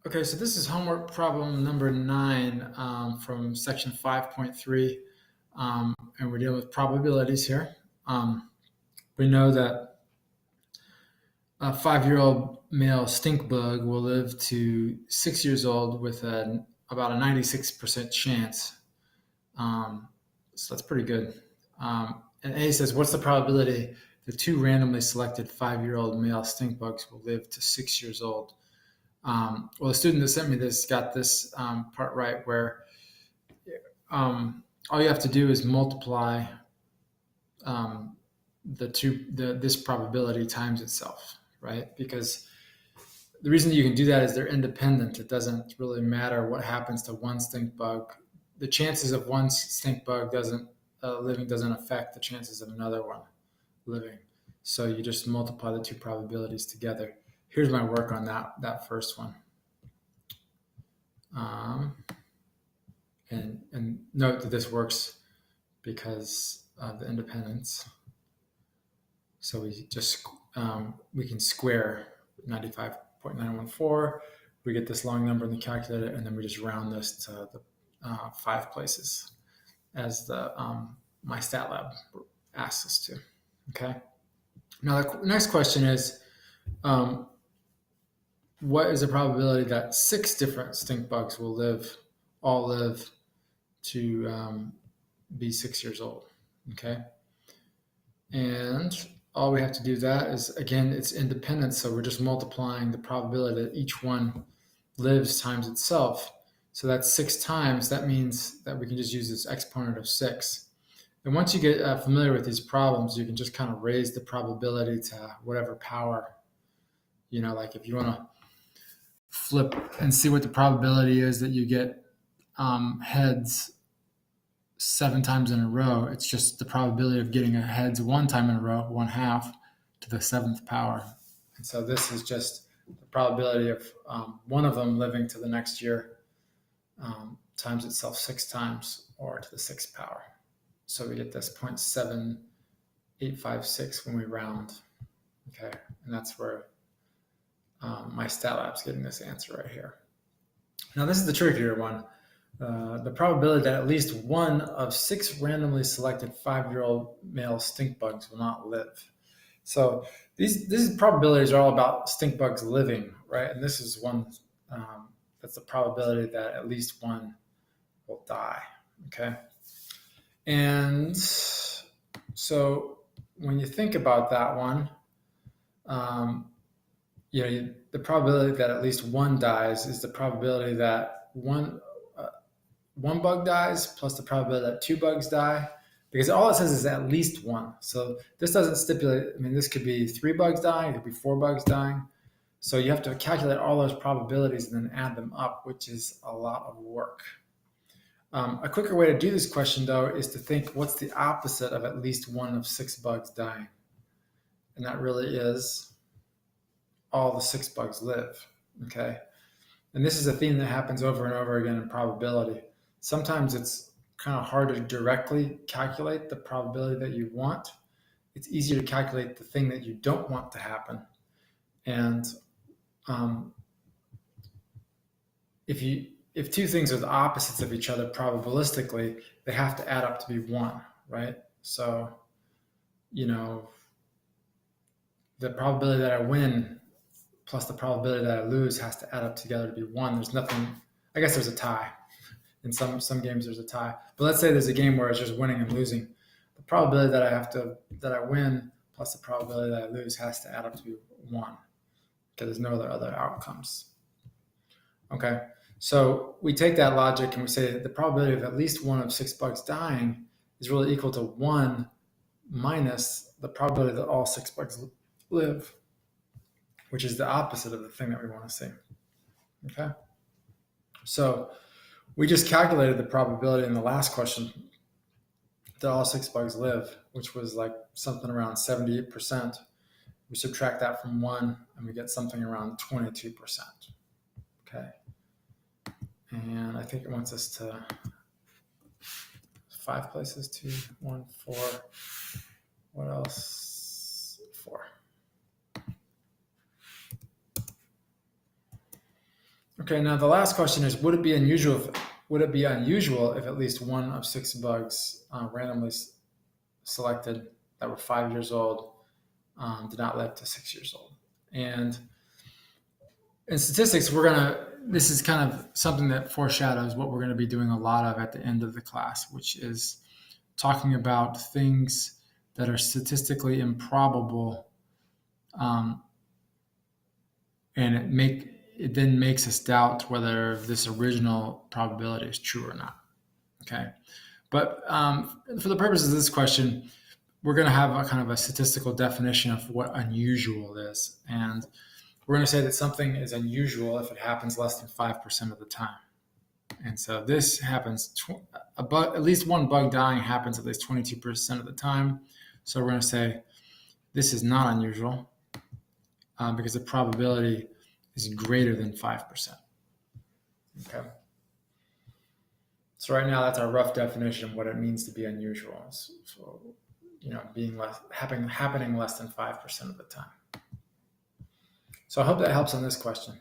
Okay, so this is homework problem number 9 from section 5.3, and we're dealing with probabilities here. We know that a 5-year-old male stink bug will live to 6 years old with about a 96% chance. So that's pretty good. And A says, what's the probability that 2 randomly selected 5-year-old male stink bugs will live to 6 years old? Well, the student that sent me this got this part right, where all you have to do is multiply this probability times itself, right? Because the reason you can do that is they're independent. It doesn't really matter what happens to one stink bug. The chances of one stink bug living doesn't affect the chances of another one living. So you just multiply the 2 probabilities together. Here's my work on that first one. And note that this works because of the independence. So we just we can square 95.914. We get this long number in the calculator, and then we just round this to the 5 places, as the my stat lab asks us to. Okay. Now the next question is, what is the probability that 6 different stink bugs will all live to be 6 years old? Okay. And all we have to do that is, again, it's independent, so we're just multiplying the probability that each one lives times itself. So that's 6 times. That means that we can just use this exponent of 6. And once you get familiar with these problems, you can just kind of raise the probability to whatever power. Like if you want to flip and see what the probability is that you get heads 7 times in a row, it's just the probability of getting a heads 1 time in a row, 1/2 to the 7th power. And so this is just the probability of one of them living to the next year times itself 6 times, or to the 6th power. So we get this 0.7856 when we round. Okay, and that's where my stat lab's getting this answer right here. Now this is the trickier one. The probability that at least one of 6 randomly selected 5-year-old male stink bugs will not live. So these probabilities are all about stink bugs living, right? And this is one that's the probability that at least one will die. Okay. And so when you think about that one, the probability that at least one dies is the probability that one bug dies plus the probability that 2 bugs die, because all it says is at least one. So this doesn't stipulate, this could be 3 bugs dying, it could be 4 bugs dying. So you have to calculate all those probabilities and then add them up, which is a lot of work. A quicker way to do this question, though, is to think, what's the opposite of at least one of 6 bugs dying? And that really is all the 6 bugs live. Okay. And this is a theme that happens over and over again in probability. Sometimes it's kind of hard to directly calculate the probability that you want. It's easier to calculate the thing that you don't want to happen. And if 2 things are the opposites of each other probabilistically, they have to add up to be 1, right? So, the probability that I win plus the probability that I lose has to add up together to be 1. There's nothing, I guess there's a tie. In some games there's a tie. But let's say there's a game where it's just winning and losing. The probability that I win plus the probability that I lose has to add up to be 1, because there's no other outcomes. Okay, so we take that logic and we say that the probability of at least one of 6 bugs dying is really equal to 1 minus the probability that all 6 bugs live, which is the opposite of the thing that we want to see. Okay, so we just calculated the probability in the last question that all 6 bugs live, which was like something around 78%. We subtract that from 1 and we get something around 22%. Okay. And I think it wants us to 5 places, 2, 1, 4. What else? 4. Okay, now the last question is: Would it be unusual? Would it be unusual if at least one of 6 bugs randomly selected that were 5 years old did not live to 6 years old? And in statistics, this is kind of something that foreshadows what we're going to be doing a lot of at the end of the class, which is talking about things that are statistically improbable, and it then makes us doubt whether this original probability is true or not. Okay, but for the purposes of this question, we're going to have a kind of a statistical definition of what unusual is, and we're going to say that something is unusual if it happens less than 5% of the time. And so this happens, at least one bug dying happens at least 22% of the time. So we're going to say this is not unusual because the probability is greater than 5%. Okay. So right now that's our rough definition of what it means to be unusual. So being happening less than 5% of the time. So I hope that helps on this question.